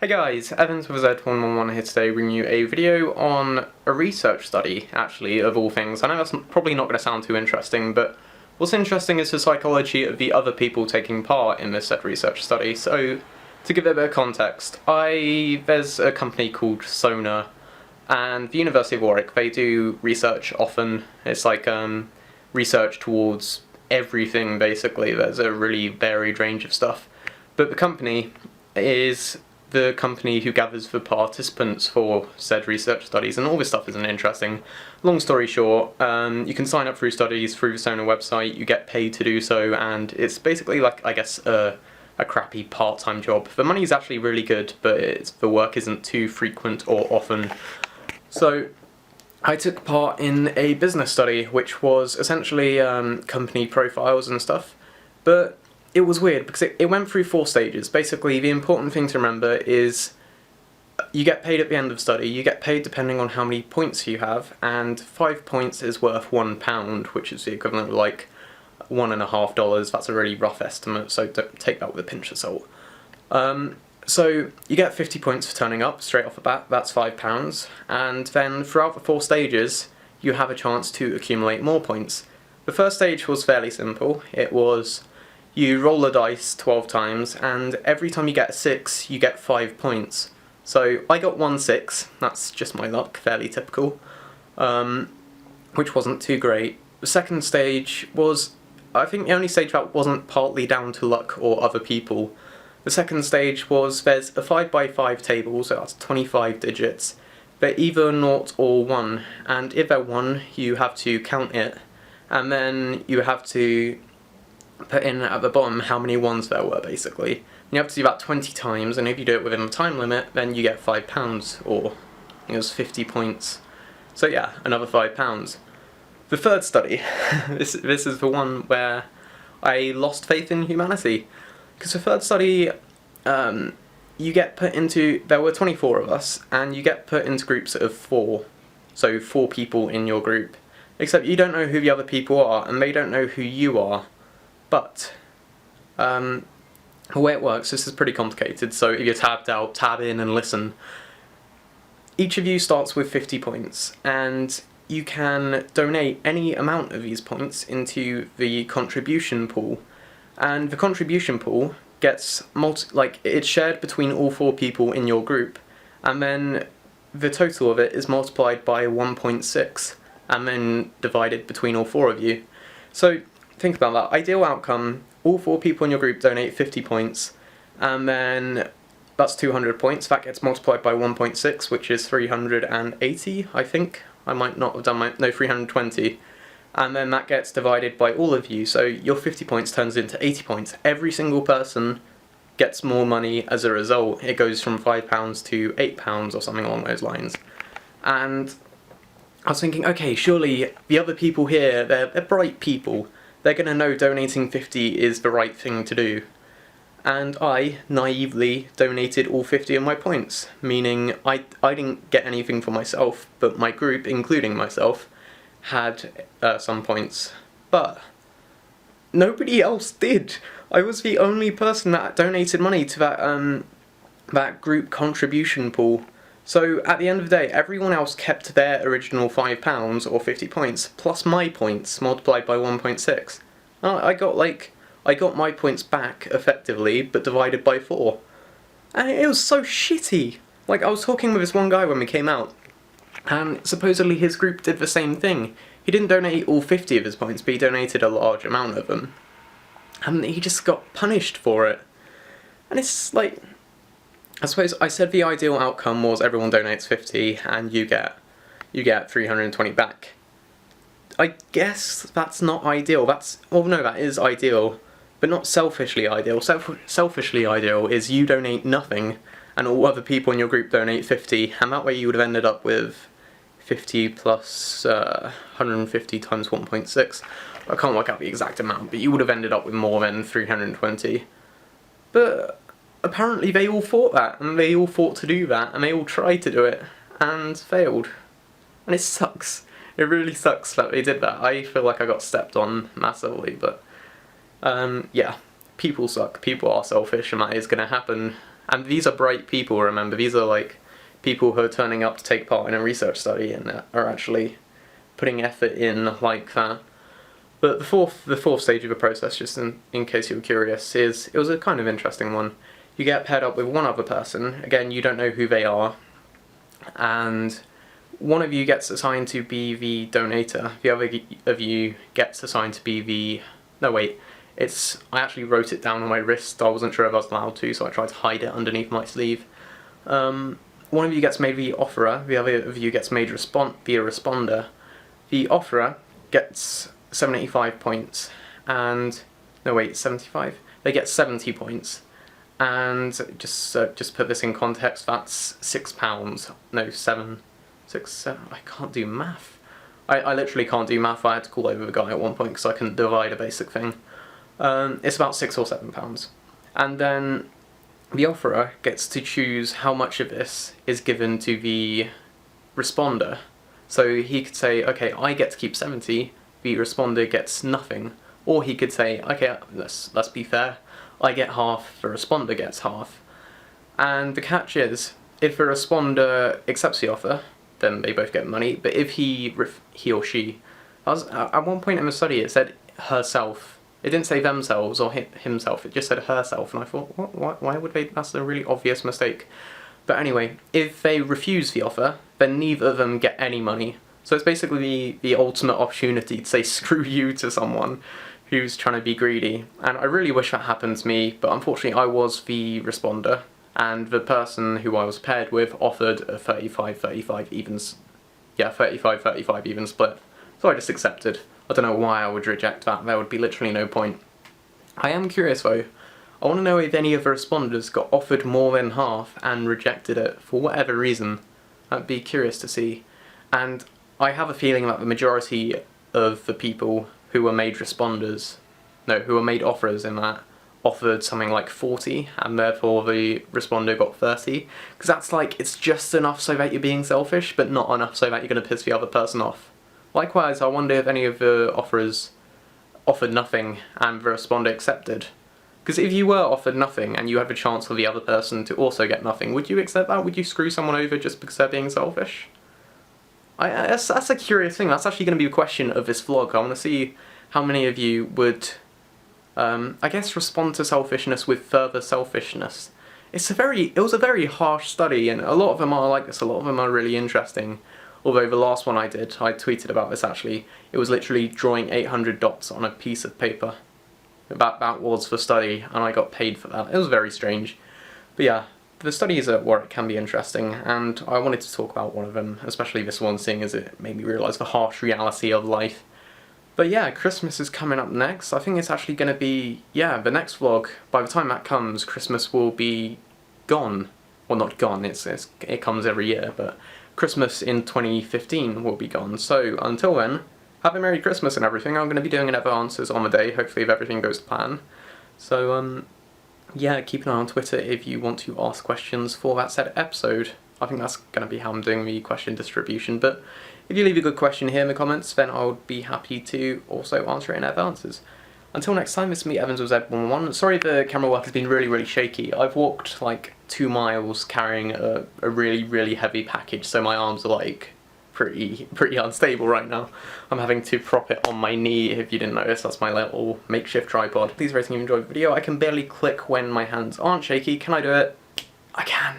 Hi guys, Evans with Z111 here today bringing you a video on a research study, actually, of all things. I know that's probably not going to sound too interesting, but what's interesting is the psychology of the other people taking part in this said research study. So, to give it a bit of context, there's a company called Sona, and the University of Warwick, they do research often. It's like research towards everything, basically. There's a really varied range of stuff. But the company is the company who gathers the participants for said research studies, and all this stuff isn't interesting. Long story short, you can sign up through studies through the Sona website, you get paid to do so, and it's basically like, I guess, a crappy part-time job. The money's actually really good, but the work isn't too frequent or often. So, I took part in a business study, which was essentially company profiles and stuff, but it was weird because it went through 4 stages. Basically, the important thing to remember is you get paid at the end of the study. You get paid depending on how many points you have, and 5 points is worth £1, which is the equivalent of like $1.50. That's a really rough estimate, so don't take that with a pinch of salt. So you get 50 points for turning up straight off the bat. That's £5, and then throughout the 4 stages, you have a chance to accumulate more points. The first stage was fairly simple. It was you roll the dice 12 times, and every time you get a 6, you get 5 points. So I got 1 6, that's just my luck, fairly typical, which wasn't too great. The second stage was, I think the only stage that wasn't partly down to luck or other people. The second stage was, there's a 5x5 table, so that's 25 digits. They're either 0 or 1, and if they're 1, you have to count it, and then you have to put in at the bottom how many 1s there were, basically. You have to do that 20 times, and if you do it within the time limit, then you get £5, or I think it was 50 points. So yeah, another £5. The third study, this is the one where I lost faith in humanity. Because the third study, you get put into, there were 24 of us, and you get put into groups of 4. So 4 people in your group. Except you don't know who the other people are, and they don't know who you are. But the way it works, this is pretty complicated, so if you're tabbed out, tab in and listen. Each of you starts with 50 points, and you can donate any amount of these points into the contribution pool. And the contribution pool gets it's shared between all 4 people in your group, and then the total of it is multiplied by 1.6, and then divided between all 4 of you. So think about that. Ideal outcome, all 4 people in your group donate 50 points, and then that's 200 points. That gets multiplied by 1.6, which is 380, I think. I might not have done 320. And then that gets divided by all of you, so your 50 points turns into 80 points. Every single person gets more money as a result. It goes from £5 to £8 or something along those lines. And I was thinking, okay, surely the other people here, they're bright people. They're going to know donating 50 is the right thing to do. And I, naively, donated all 50 of my points, meaning I didn't get anything for myself, but my group, including myself, had some points. But nobody else did. I was the only person that donated money to that group contribution pool. So at the end of the day, everyone else kept their original £5 or 50 points, plus my points, multiplied by 1.6. I got my points back, effectively, but divided by 4. And it was so shitty. Like, I was talking with this one guy when we came out, and supposedly his group did the same thing. He didn't donate all 50 of his points, but he donated a large amount of them. And he just got punished for it. And it's like, I suppose I said the ideal outcome was everyone donates 50 and you get 320 back. I guess that's not ideal. No, that is ideal, but not selfishly ideal. Selfishly ideal is you donate nothing and all other people in your group donate 50, and that way you would have ended up with 50 plus 150 times 1.6. I can't work out the exact amount, but you would have ended up with more than 320. But apparently they all fought that, and they all fought to do that, and they all tried to do it, and failed. And it sucks. It really sucks that they did that. I feel like I got stepped on massively, but yeah, people suck. People are selfish, and that is going to happen And these are bright people, remember, these are like people who are turning up to take part in a research study and are actually putting effort in like that. But the fourth stage of the process, just in case you were curious, is it was a kind of interesting one. You get paired up with one other person, again you don't know who they are, and one of you gets assigned to be the donator, the other of you gets assigned to be the... no wait, I actually wrote it down on my wrist, I wasn't sure if I was allowed to, so I tried to hide it underneath my sleeve. One of you gets made the offerer, the other of you gets made the responder. The offerer gets 75 points, and... no wait, 75? They get 70 points. And just put this in context, that's £6, no, 7, I can't do math. I literally can't do math, I had to call over the guy at one point because I couldn't divide a basic thing. It's about £6 or £7. And then the offerer gets to choose how much of this is given to the responder. So he could say, okay, I get to keep 70, the responder gets nothing. Or he could say, okay, let's be fair, I get half, the responder gets half. And the catch is, if the responder accepts the offer, then they both get money, but if he or she... at one point in the study it said herself. It didn't say themselves or himself, it just said herself, and I thought, what? Why would they? That's a really obvious mistake. But anyway, if they refuse the offer, then neither of them get any money. So it's basically the ultimate opportunity to say screw you to someone who's trying to be greedy. And I really wish that happened to me, but unfortunately I was the responder, and the person who I was paired with offered a 35-35 even... yeah, 35-35 even split. So I just accepted. I don't know why I would reject that, there would be literally no point. I am curious though, I want to know if any of the responders got offered more than half and rejected it for whatever reason. I'd be curious to see. And I have a feeling that the majority of the people who were made responders, no, who were made offerers in that, offered something like 40, and therefore the responder got 30. Because that's like, it's just enough so that you're being selfish, but not enough so that you're going to piss the other person off. Likewise, I wonder if any of the offerers offered nothing and the responder accepted. Because if you were offered nothing and you had the chance for the other person to also get nothing, would you accept that? Would you screw someone over just because they're being selfish? That's a curious thing. That's actually going to be a question of this vlog. I want to see how many of you would, I guess, respond to selfishness with further selfishness. It was a very harsh study, and a lot of them are like this. A lot of them are really interesting. Although the last one I did, I tweeted about this actually, it was literally drawing 800 dots on a piece of paper. That was the study, and I got paid for that. It was very strange. But yeah, the studies at work can be interesting, and I wanted to talk about one of them, especially this one, seeing as it made me realise the harsh reality of life. But yeah, Christmas is coming up next. I think it's actually going to be, yeah, the next vlog. By the time that comes, Christmas will be gone. Well, not gone, it comes every year, but Christmas in 2015 will be gone. So until then, have a Merry Christmas and everything. I'm going to be doing another answers on the day, hopefully if everything goes to plan. So yeah, keep an eye on Twitter if you want to ask questions for that said episode. I think that's going to be how I'm doing the question distribution, but if you leave a good question here in the comments, then I would be happy to also answer it in advances. Until next time, this is me, Evans with Z11. Sorry the camera work has been really shaky. I've walked like 2 miles carrying a really heavy package, so my arms are like pretty unstable right now. I'm having to prop it on my knee, if you didn't notice. That's my little makeshift tripod. Please rate and enjoy the video. I can barely click when my hands aren't shaky. Can I do it? I can.